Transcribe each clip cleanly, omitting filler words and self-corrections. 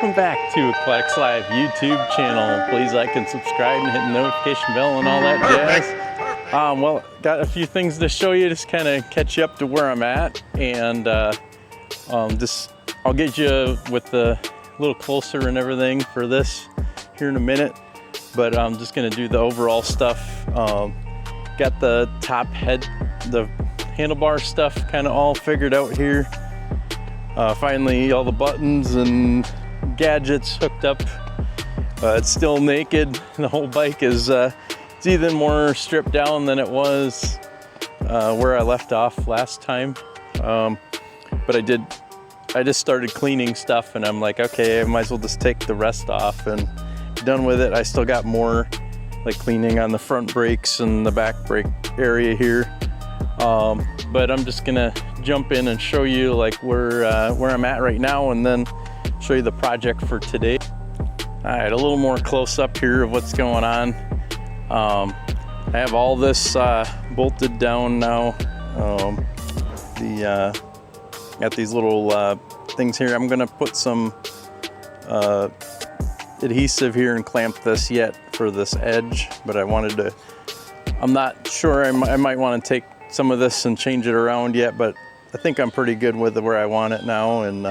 welcome back to Aquatics Live YouTube channel. Please like and subscribe and hit the notification bell and all that jazz. Well, got a few things to show you, just kind of catch you up to where I'm at, and I'll get you with the little closer and everything for this here in a minute, but I'm just gonna do the overall stuff. Got the top head, the handlebar stuff kind of all figured out here. Finally, all the buttons and gadgets hooked up. It's still naked. The whole bike is it's even more stripped down than it was where I left off last time. But I just started cleaning stuff, and I'm like, okay, I might as well just take the rest off and be done with it. I still got more like cleaning on the front brakes and the back brake area here. But I'm just gonna jump in and show you like where I'm at right now, and then show you the project for today. All right, a little more close up here of what's going on. I have all this bolted down now. Got these little things here. I'm gonna put some adhesive here and clamp this yet for this edge, but I'm not sure. I might want to take some of this and change it around yet, but I think I'm pretty good with where I want it now. And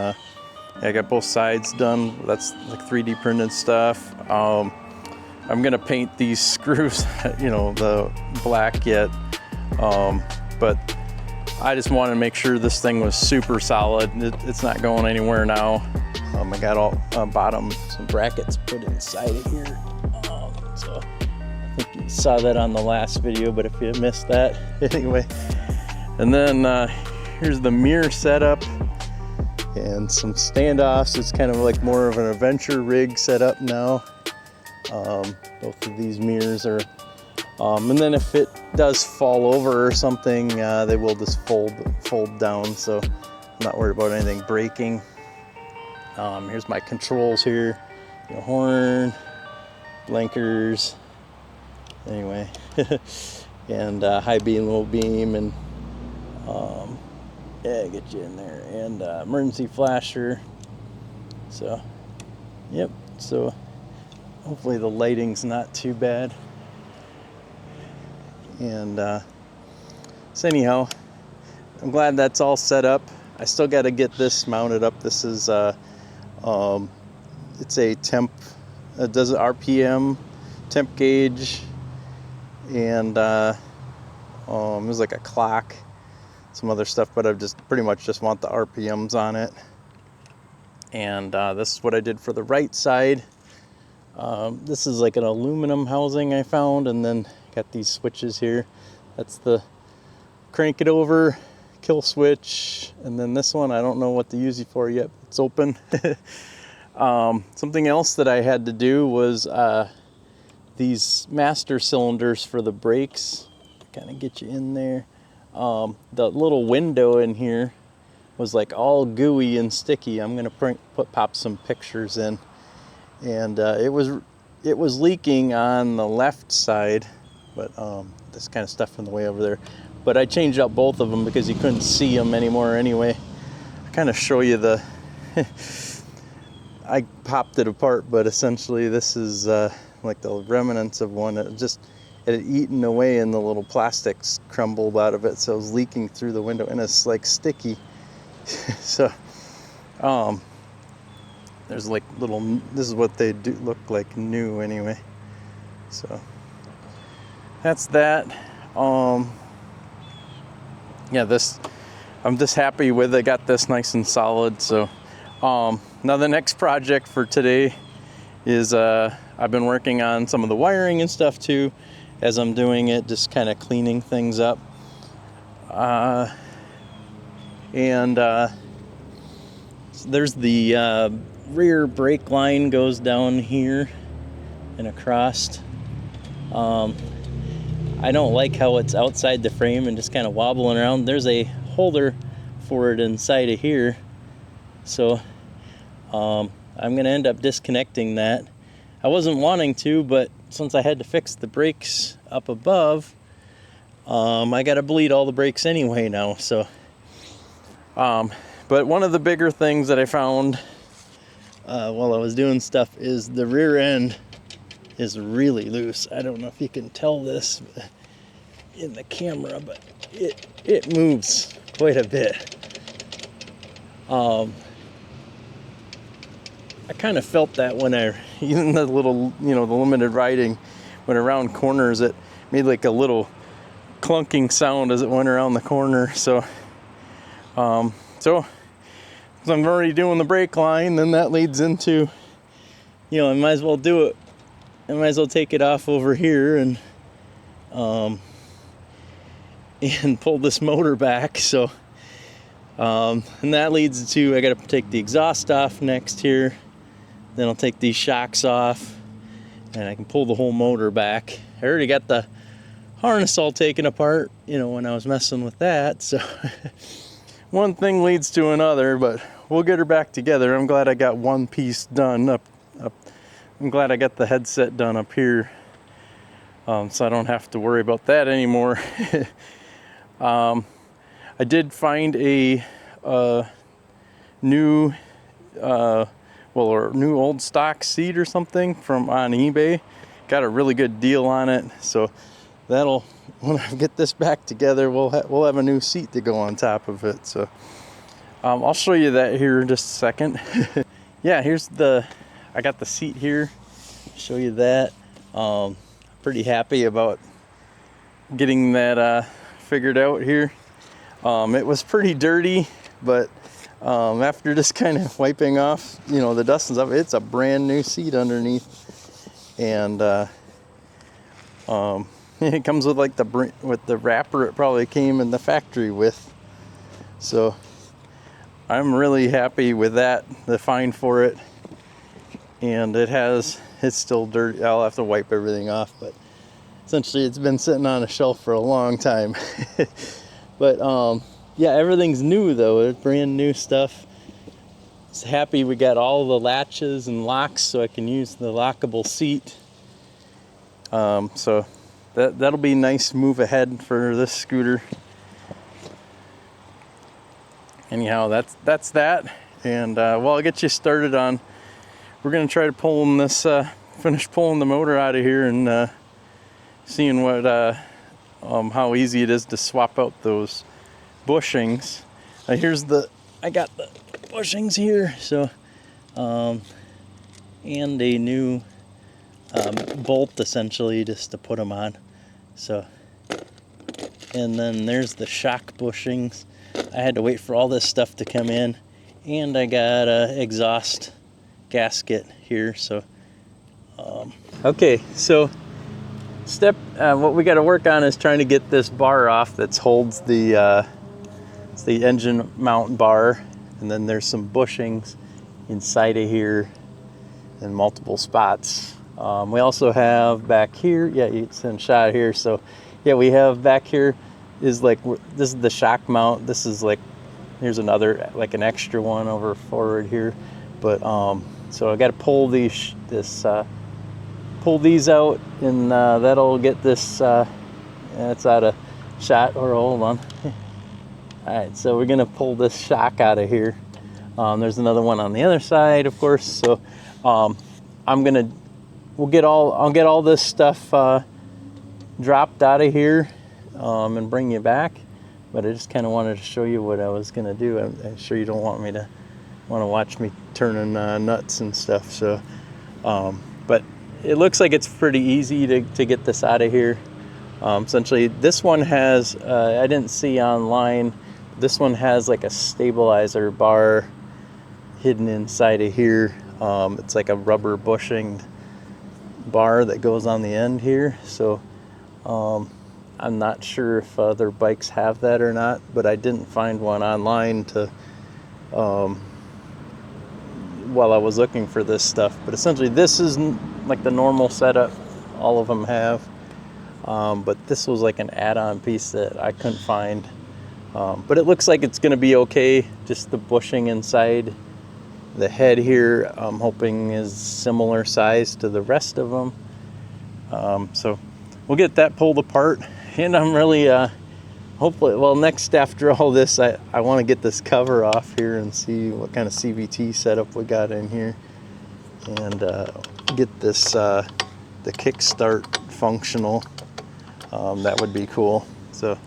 I got both sides done. That's like 3D printed stuff. I'm gonna paint these screws, you know, the black yet, but I just want to make sure this thing was super solid. It's not going anywhere now. I got all some brackets put inside of here. So I think you saw that on the last video, but if you missed that, anyway. And then here's the mirror setup and some standoffs. It's kind of like more of an adventure rig setup now. Both of these mirrors are, and then if it does fall over or something, they will just fold down, so I'm not worried about anything breaking. Here's my controls here, horn, blinkers, anyway, and high beam, low beam, and yeah, get you in there, and emergency flasher. So, yep. So hopefully the lighting's not too bad. And so anyhow, I'm glad that's all set up. I still got to get this mounted up. This is it's a temp, it does an RPM temp gauge, and there's like a clock, some other stuff, but I just pretty much just want the RPMs on it. And this is what I did for the right side. This is like an aluminum housing I found, and then got these switches here. That's the crank it over, kill switch, and then this one, I don't know what to use it for yet. It's open. Something else that I had to do was these master cylinders for the brakes. Kind of get you in there. The little window in here was like all gooey and sticky. I'm gonna pop some pictures in, and it was leaking on the left side, but this kind of stuff in the way over there. But I changed out both of them because you couldn't see them anymore anyway. I kind of show you the I popped it apart, but essentially this is like the remnants of one. It had eaten away and the little plastics crumbled out of it, so it was leaking through the window, and it's like sticky. So there's like little, this is what they do look like new anyway. So that's that. Yeah, this I'm just happy with. I got this nice and solid. So now the next project for today is I've been working on some of the wiring and stuff too as I'm doing it, just kind of cleaning things up. There's the rear brake line goes down here and across. I don't like how it's outside the frame and just kind of wobbling around. There's a holder for it inside of here, so I'm gonna end up disconnecting that. I wasn't wanting to, but since I had to fix the brakes up above, I gotta bleed all the brakes anyway now. So but one of the bigger things that I found while I was doing stuff is the rear end is really loose. I don't know if you can tell this in the camera, but it moves quite a bit. I kind of felt that when even the little, the limited riding, went around corners, it made like a little clunking sound as it went around the corner. So I'm already doing the brake line, then that leads into, I might as well do it. I might as well take it off over here and pull this motor back. So, and that leads to, I got to take the exhaust off next here. Then I'll take these shocks off and I can pull the whole motor back. I already got the harness all taken apart, when I was messing with that. So one thing leads to another, but we'll get her back together. I'm glad I got one piece done up. I'm glad I got the headset done up here, so I don't have to worry about that anymore. I did find a new or new old stock seat or something on eBay. Got a really good deal on it, so when I get this back together, we'll have a new seat to go on top of it. So I'll show you that here in just a second. Yeah, I got the seat here. Show you that. Pretty happy about getting that figured out here. It was pretty dirty, but after just kind of wiping off, the dust and stuff, it's a brand new seat underneath, and it comes with like with the wrapper it probably came in the factory with. So I'm really happy with that, the find for it. And it's still dirty. I'll have to wipe everything off, but essentially it's been sitting on a shelf for a long time. But yeah, everything's new though. It's brand new stuff. Just happy we got all the latches and locks so I can use the lockable seat. So that'll be a nice move ahead for this scooter. Anyhow, that's that. And I'll get you started on. We're gonna try to finish pulling the motor out of here and seeing what how easy it is to swap out those bushings. I got the bushings here, so and a new bolt essentially just to put them on. So, and then there's the shock bushings. I had to wait for all this stuff to come in, and I got a exhaust gasket here. So okay, so what we got to work on is trying to get this bar off that holds the engine mount bar, and then there's some bushings inside of here in multiple spots. We also have back here, it's in shot here, so yeah, we have back here is this is the shock mount. This is here's another, an extra one over forward here, but so I got to pull these out, and that'll get this. It's out of shot. Or hold on. All right, so we're gonna pull this shock out of here. There's another one on the other side, of course. So I'll get all this stuff dropped out of here and bring you back. But I just kind of wanted to show you what I was gonna do. I'm sure you don't want to watch me turning nuts and stuff. So, but it looks like it's pretty easy to get this out of here. Essentially, this one has, I didn't see online, this one has a stabilizer bar hidden inside of here. It's like a rubber bushing bar that goes on the end here. So I'm not sure if other bikes have that or not, but I didn't find one online while I was looking for this stuff. But essentially this is the normal setup all of them have, but this was an add-on piece that I couldn't find, but it looks like it's going to be okay. Just the bushing inside the head here, I'm hoping is similar size to the rest of them. So we'll get that pulled apart, and I'm really hopefully, next after all this, I want to get this cover off here and see what kind of CVT setup we got in here. and get this the kickstart functional. That would be cool. So,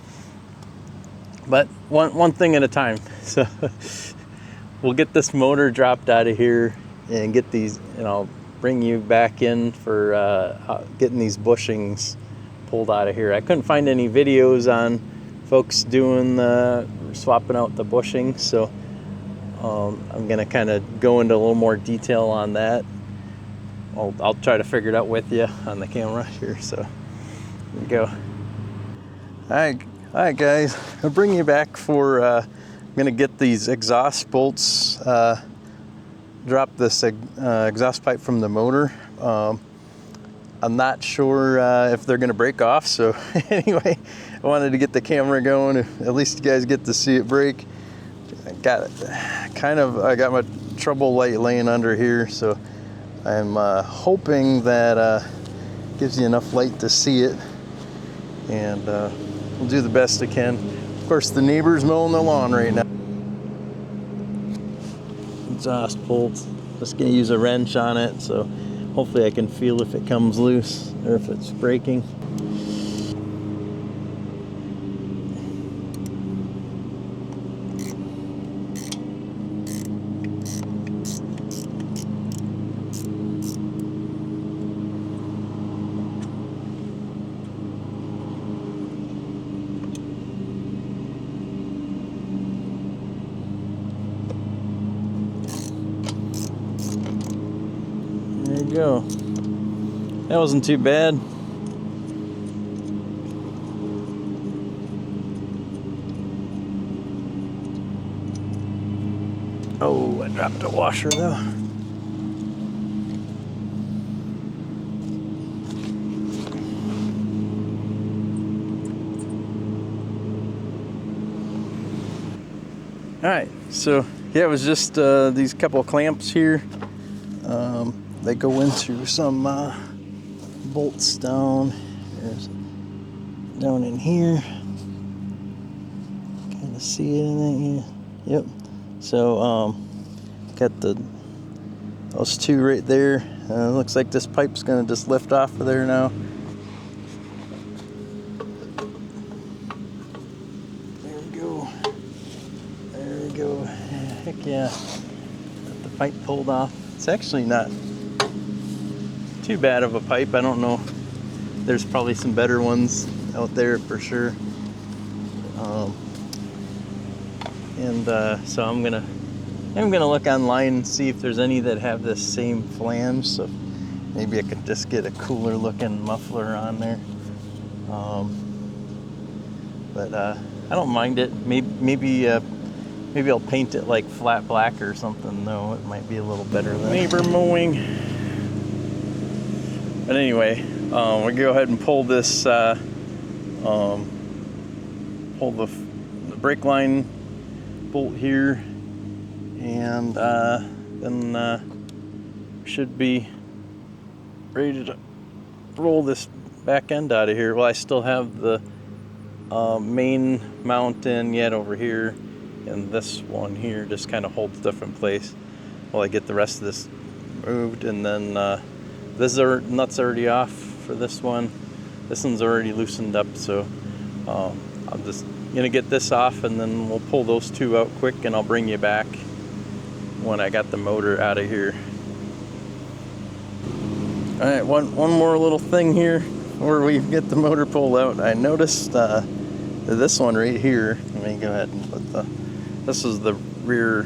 but one thing at a time. So we'll get this motor dropped out of here and get these, and I'll bring you back in for getting these bushings pulled out of here. I couldn't find any videos on folks doing swapping out the bushings, so I'm gonna kind of go into a little more detail on that. I'll try to figure it out with you on the camera here. So here we go. All right guys, I'll bring you back for I'm gonna get these exhaust bolts, drop this exhaust pipe from the motor. I'm not sure if they're gonna break off, so anyway, I wanted to get the camera going. At least you guys get to see it break. I got my trouble light laying under here, so I'm hoping that gives you enough light to see it, and we'll do the best I can. Of course, the neighbor's mowing the lawn right now. Exhaust bolts. Just gonna use a wrench on it, so hopefully I can feel if it comes loose or if it's breaking. There you go. That wasn't too bad. Oh, I dropped a washer though. All right, so yeah, it was just these couple of clamps here. They go into some bolts down in here. Kind of see it in there. Yep. So got those two right there. Looks like this pipe's gonna just lift off of there now. There we go. There we go. Heck yeah. Got the pipe pulled off. It's actually not too bad of a pipe. I don't know. There's probably some better ones out there for sure. So I'm gonna look online and see if there's any that have this same flange. So maybe I could just get a cooler looking muffler on there. But I don't mind it. Maybe I'll paint it like flat black or something, though. It might be a little better than neighbor mowing. But anyway, we'll go ahead and pull this, pull the brake line bolt here, and then should be ready to roll this back end out of here. Well, I still have the main mount in yet over here, and this one here just kind of holds stuff in place while I get the rest of this moved. And then this nut's already off for this one. This one's already loosened up, so I'm just gonna get this off, and then we'll pull those two out quick, and I'll bring you back when I got the motor out of here. All right, one more little thing here where we get the motor pulled out. I noticed this one right here. Let me go ahead and put this is the rear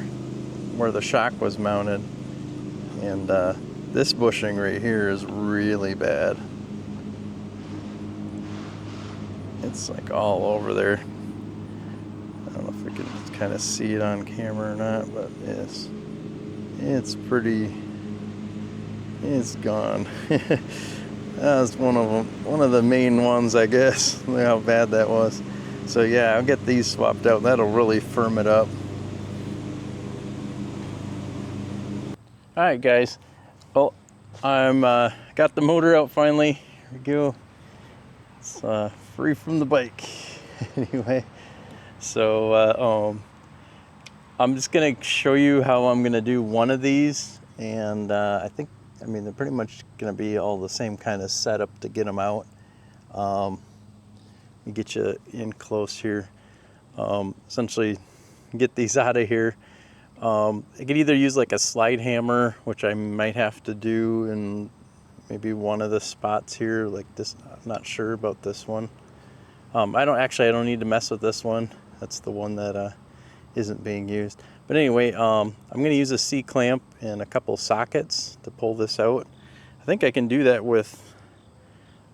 where the shock was mounted, and this bushing right here is really bad. It's like all over there. I don't know if we can kind of see it on camera or not, but it's gone. That was one of the main ones, I guess. Look how bad that was. So yeah, I'll get these swapped out. That'll really firm it up. All right, guys. Well, I'm got the motor out finally. Here we go. It's free from the bike. Anyway, so I'm just gonna show you how I'm gonna do one of these, and I think I mean, they're pretty much going to be all the same kind of setup to get them out. You get you in close here. Essentially, get these out of here. I could either use like a slide hammer, which I might have to do in maybe one of the spots here, like this. I'm not sure about this one. I don't need to mess with this one. That's the one that isn't being used. But anyway, I'm going to use a C-clamp and a couple sockets to pull this out. I think I can do that with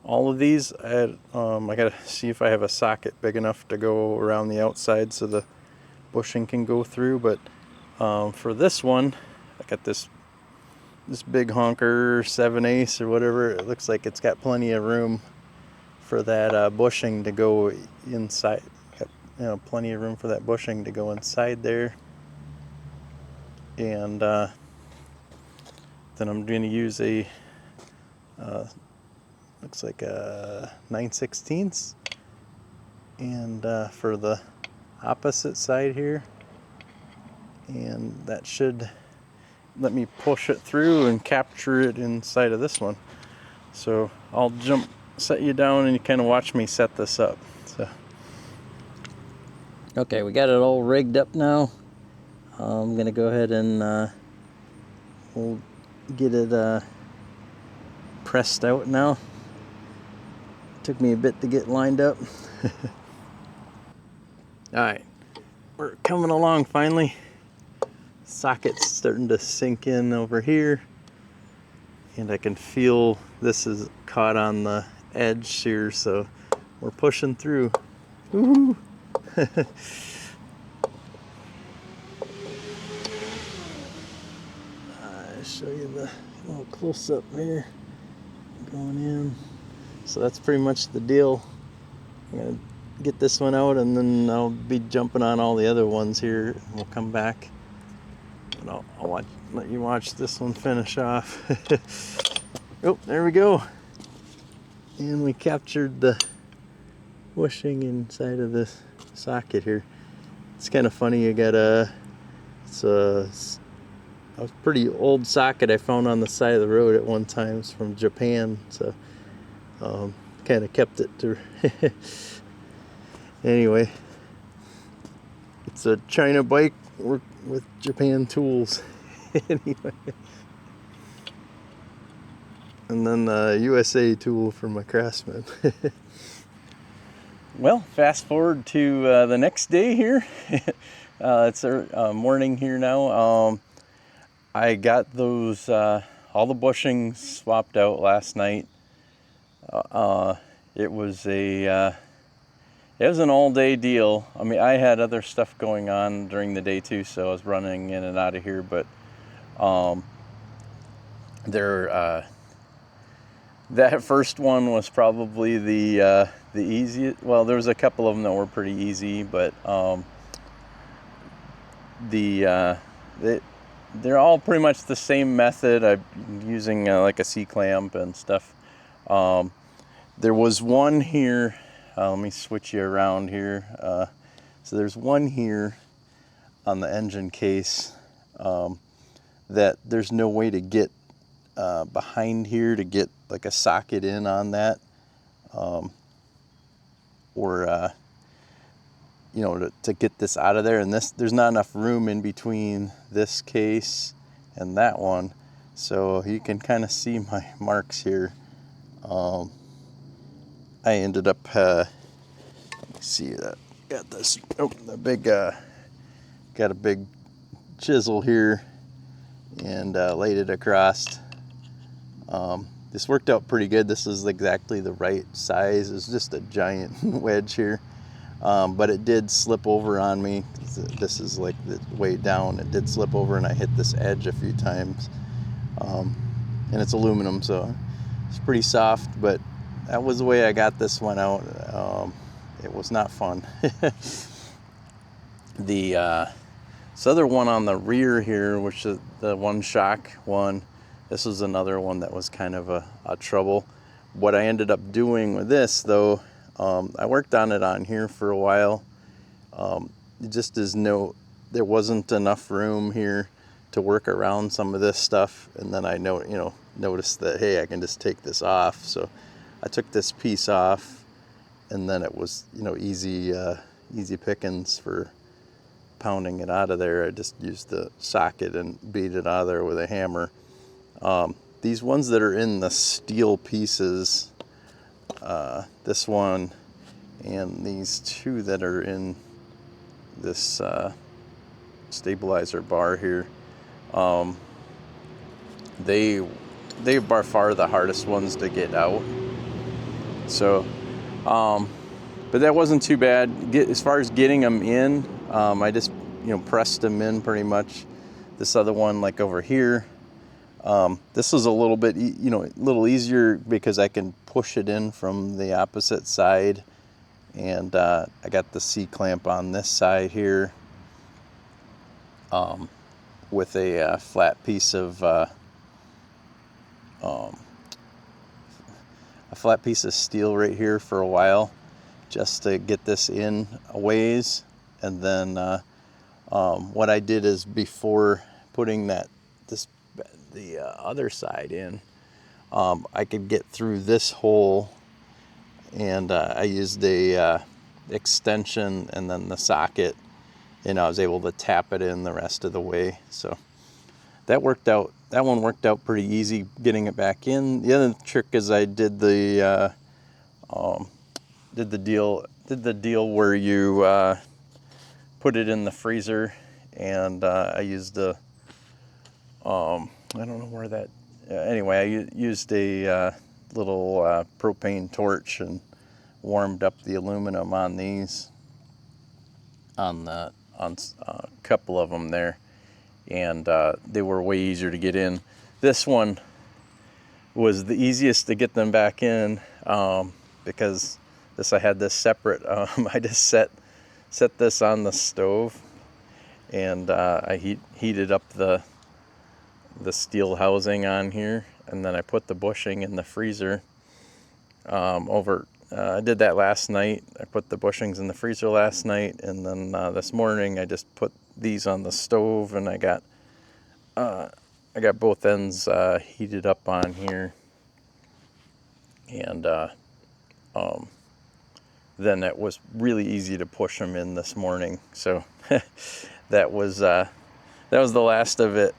all of these. I gotta see if I have a socket big enough to go around the outside so the bushing can go through. But for this one, I got this big honker 7/8 or whatever. It looks like it's got plenty of room for that bushing to go inside. Got, plenty of room for that bushing to go inside there. And then I'm going to use a looks like a 9/16, and for the opposite side here, and that should let me push it through and capture it inside of this one. So I'll set you down and you kind of watch me set this up. So okay, we got it all rigged up now. I'm gonna go ahead and we'll get it pressed out now. Took me a bit to get lined up. Alright, we're coming along finally. Socket's starting to sink in over here, and I can feel this is caught on the edge here, so we're pushing through. Woo-hoo. I'll show you the little close-up here going in. So that's pretty much the deal. I'm gonna get this one out, and then I'll be jumping on all the other ones here. We'll come back, and I'll let you watch this one finish off. Oh, there we go. And we captured the bushing inside of this socket here. It's kind of funny. You got a pretty old socket I found on the side of the road at one time. It's from Japan, so kind of kept it to anyway. It's a China bike with Japan tools. Anyway, and then the USA tool for my Craftsman. Well, fast forward to the next day here. It's morning here now. I got those all the bushings swapped out last night. It was an all-day deal. I mean, I had other stuff going on during the day too, so I was running in and out of here. But that first one was probably the easiest. Well, there was a couple of them that were pretty easy, but they're all pretty much the same method. I'm using like a C-clamp and stuff. There was one here, let me switch you around here. So there's one here on the engine case that there's no way to get behind here to get like a socket in on that, or to get this out of there. And there's not enough room in between this case and that one, so you can kind of see my marks here. I ended up see that got this got a big chisel here and laid it across. This worked out pretty good. This is exactly the right size. It's just a giant wedge here, but it did slip over on me. This is like the way down. It did slip over, and I hit this edge a few times. And it's aluminum, so it's pretty soft, but that was the way I got this one out. It was not fun. This other one on the rear here, which is the one shock one, this was another one that was kind of a trouble. What I ended up doing with this, though, I worked on it on here for a while. There wasn't enough room here to work around some of this stuff, and then I know, noticed that, hey, I can just take this off. So I took this piece off, and then it was, you know, easy pickings for pounding it out of there. I just used the socket and beat it out of there with a hammer. These ones that are in the steel pieces, this one and these two that are in this stabilizer bar here, they by far the hardest ones to get out. So, but that wasn't too bad. As far as getting them in, I just, you know, pressed them in pretty much. This other one, like over here, this was a little bit, you know, a little easier because I can push it in from the opposite side. And I got the C-clamp on this side here, with a flat piece of steel right here for a while, just to get this in a ways. And then what I did is, before putting the other side in, I could get through this hole, and I used a extension and then the socket, and I was able to tap it in the rest of the way. So that worked out. That one worked out pretty easy getting it back in. The other trick is I did the deal where you put it in the freezer, and I used I don't know where that. Anyway, I used a little propane torch and warmed up the aluminum on these, on a couple of them there, and they were way easier to get in. This one was the easiest to get them back in, because I had this separate. I just set this on the stove, and I heated up the steel housing on here, and then I put the bushing in the freezer. I did that last night. I put the bushings in the freezer last night, and then this morning I just put these on the stove, and I got both ends heated up on here, and then it was really easy to push them in this morning. So that was the last of it.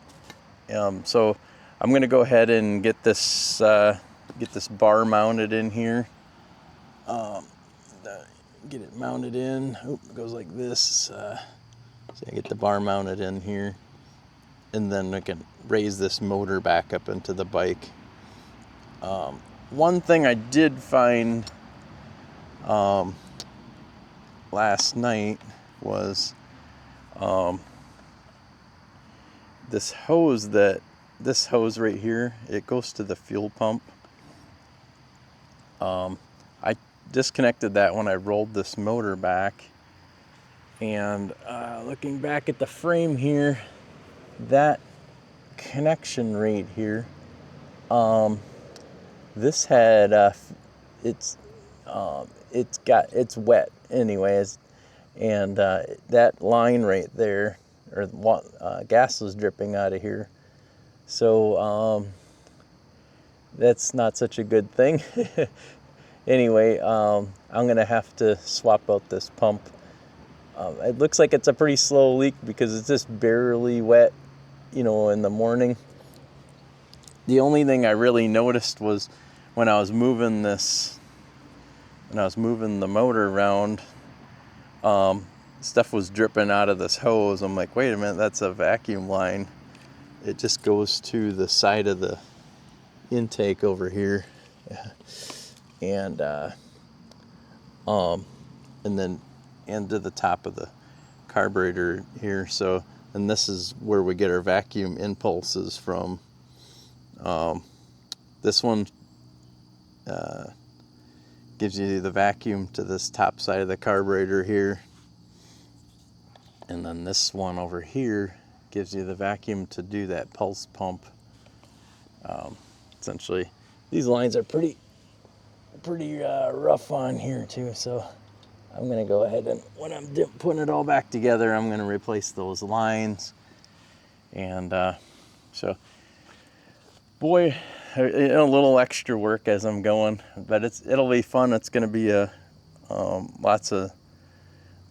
So I'm going to go ahead and get this bar mounted in here. Get it mounted in. It goes like this. So I get the bar mounted in here, and then I can raise this motor back up into the bike. One thing I did find last night was this hose right here. It goes to the fuel pump. I disconnected that when I rolled this motor back, and looking back at the frame here, that connection right here, this had it's wet anyways, and that line right there, or gas was dripping out of here, so that's not such a good thing. Anyway, I'm gonna have to swap out this pump. It looks like it's a pretty slow leak because it's just barely wet, you know, in the morning. The only thing I really noticed was when I was moving the motor around, stuff was dripping out of this hose. I'm like, wait a minute, that's a vacuum line. It just goes to the side of the intake over here, and then into the top of the carburetor here. So, and this is where we get our vacuum impulses from. This one gives you the vacuum to this top side of the carburetor here, and then this one over here gives you the vacuum to do that pulse pump. Essentially, these lines are pretty rough on here too, so I'm gonna go ahead and, when I'm putting it all back together, I'm gonna replace those lines. And so, boy, a little extra work as I'm going, but it'll be fun. It's going to be lots of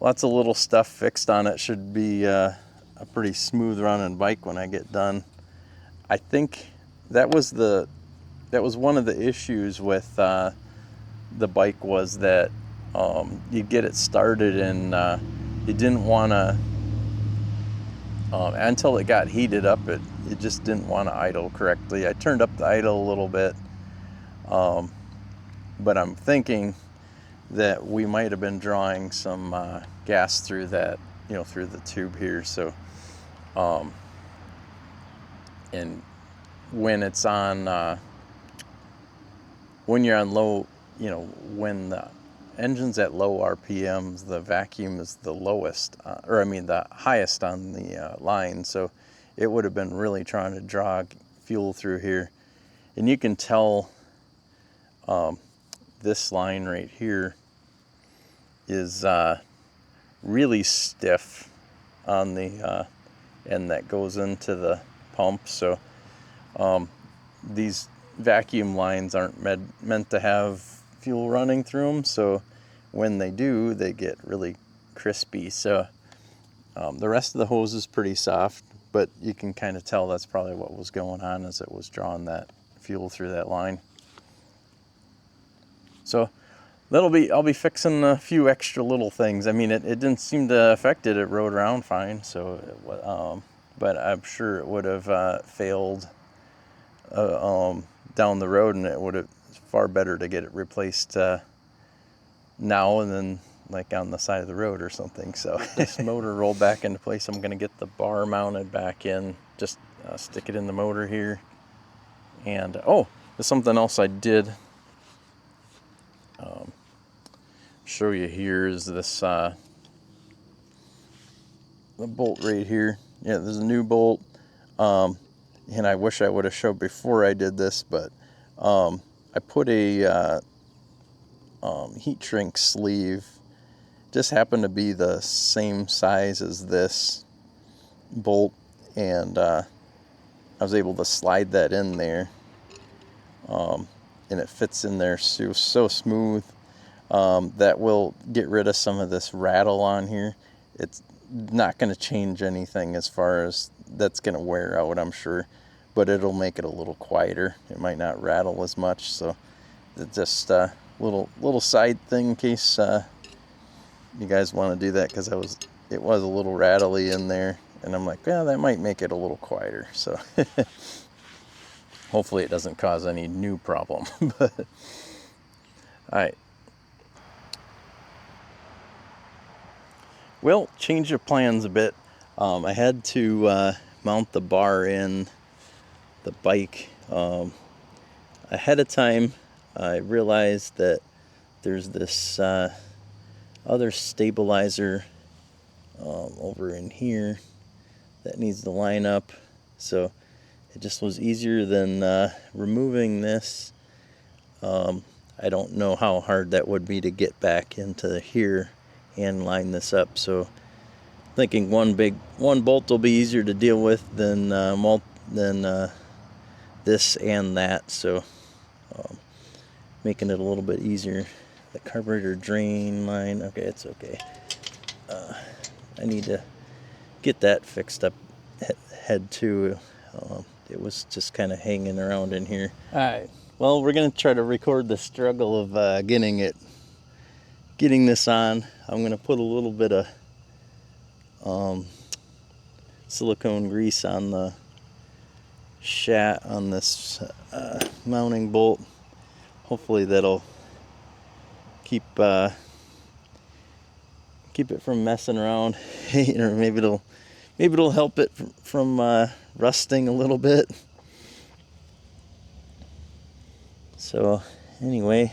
little stuff fixed on it. Should be a pretty smooth running bike when I get done. I think that was one of the issues with the bike, was that you get it started and you didn't want to, until it got heated up, it just didn't want to idle correctly. I turned up the idle a little bit, but I'm thinking that we might have been drawing some gas through that, through the tube here. So, and when it's on, when you're on low, when the engine's at low RPMs, the vacuum is the lowest, the highest on the line. So it would have been really trying to draw fuel through here. And you can tell this line right here is really stiff on the end that goes into the pump. So these vacuum lines aren't meant to have fuel running through them, so when they do, they get really crispy. So the rest of the hose is pretty soft, but you can kind of tell that's probably what was going on, as it was drawing that fuel through that line. So I'll be fixing a few extra little things. I mean, it didn't seem to affect it. It rode around fine. So, but I'm sure it would have failed down the road, and it would have far better to get it replaced now and then, like on the side of the road or something. So this motor rolled back into place. I'm going to get the bar mounted back in. Just stick it in the motor here. And there's something else I did. Show you here is this the bolt right here. Yeah, there's a new bolt, and I wish I would have showed before I did this, but I put a heat shrink sleeve. Just happened to be the same size as this bolt, and I was able to slide that in there, and it fits in there so smooth. That will get rid of some of this rattle on here. It's not going to change anything as far as that's going to wear out, I'm sure, but it'll make it a little quieter. It might not rattle as much. So it's just a little side thing in case you guys want to do that, because it was a little rattly in there, and I'm like, yeah, that might make it a little quieter. So hopefully it doesn't cause any new problem. But all right. Well, change of plans a bit. I had to mount the bar in the bike ahead of time. I realized that there's this other stabilizer over in here that needs to line up. So it just was easier than removing this. I don't know how hard that would be to get back into here and line this up. So thinking one bolt will be easier to deal with than this and that. So making it a little bit easier. The carburetor drain line, okay, it's okay. I need to get that fixed up head too. It was just kind of hanging around in here. All right, well, we're gonna try to record the struggle of getting this on. I'm gonna put a little bit of silicone grease on the shaft on this mounting bolt. Hopefully that'll keep it from messing around, or maybe it'll help it from rusting a little bit. So anyway,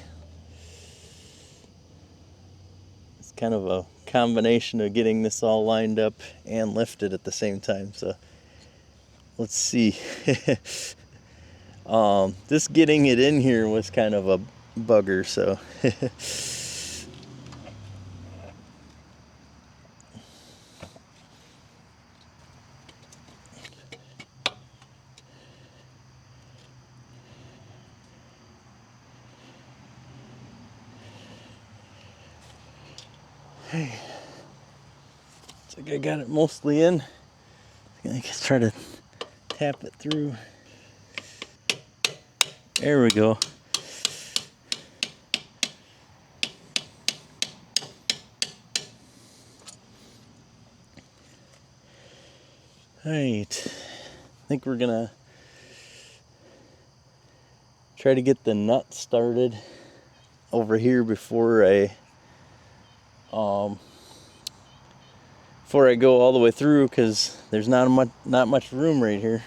it's kind of a combination of getting this all lined up and lifted at the same time. So let's see. Just getting it in here was kind of a bugger, so Okay. Looks like I got it mostly in. I guess try to tap it through. There we go. Alright, I think we're gonna try to get the nut started over here before I go all the way through, because there's not much room right here.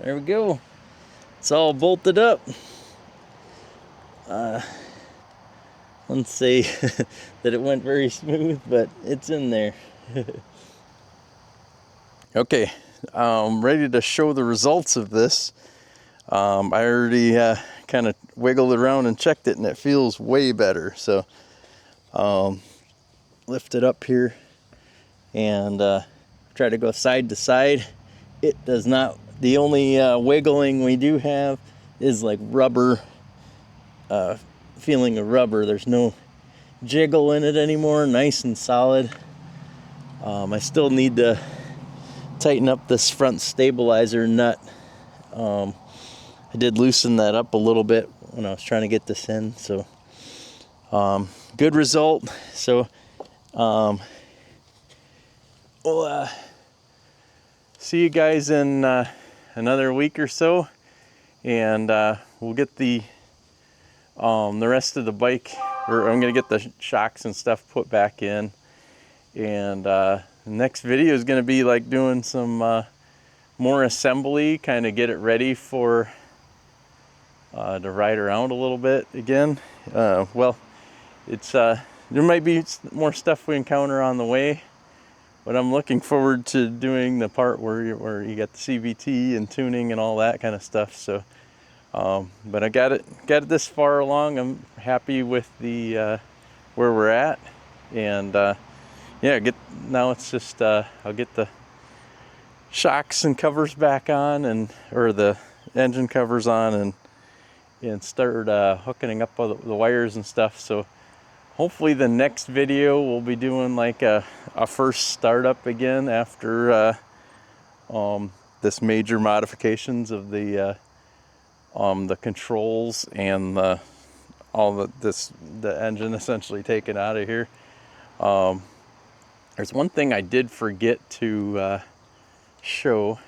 There we go. It's all bolted up. Wouldn't say that it went very smooth, but it's in there. Okay, ready to show the results of this. I already kind of wiggled it around and checked it, and it feels way better. So lift it up here and try to go side to side. It does not. The only wiggling we do have is like rubber, feeling of rubber. There's no jiggle in it anymore, nice and solid. I still need to tighten up this front stabilizer nut. I did loosen that up a little bit when I was trying to get this in, so good result. So we'll see you guys in another week or so, and we'll get the rest of the bike, or I'm gonna get the shocks and stuff put back in, and the next video is gonna be like doing some more assembly, kind of get it ready for to ride around a little bit again. Well, it's there might be more stuff we encounter on the way, but I'm looking forward to doing the part where you got the CVT and tuning and all that kind of stuff. So, but I got it this far along. I'm happy with the where we're at, and yeah, now it's just I'll get the shocks and covers back on, or the engine covers on, and start hooking up all the wires and stuff. So hopefully the next video we'll be doing like a first startup again after this major modifications of the controls and the engine essentially taken out of here. There's one thing I did forget to show.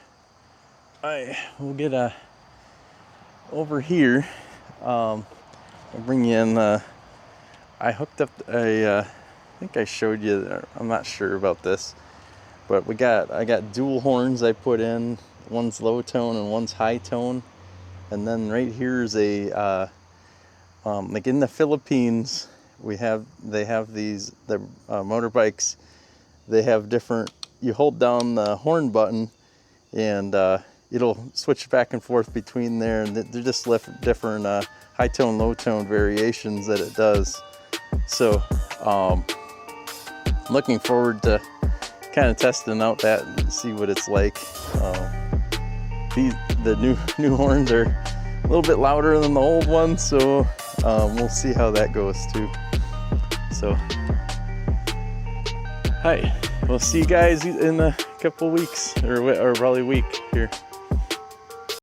We'll get over here. I'll bring you in. I hooked up I think I showed you, I'm not sure about this, but I got dual horns I put in. One's low tone and one's high tone. And then right here is a, like in the Philippines, they have these, the motorbikes, they have different, you hold down the horn button and it'll switch back and forth between there, and they're just different high tone, low tone variations that it does. So looking forward to kind of testing out that and see what it's like. The new horns are a little bit louder than the old ones, so we'll see how that goes too. So hi, we'll see you guys in a couple weeks, or probably a week here.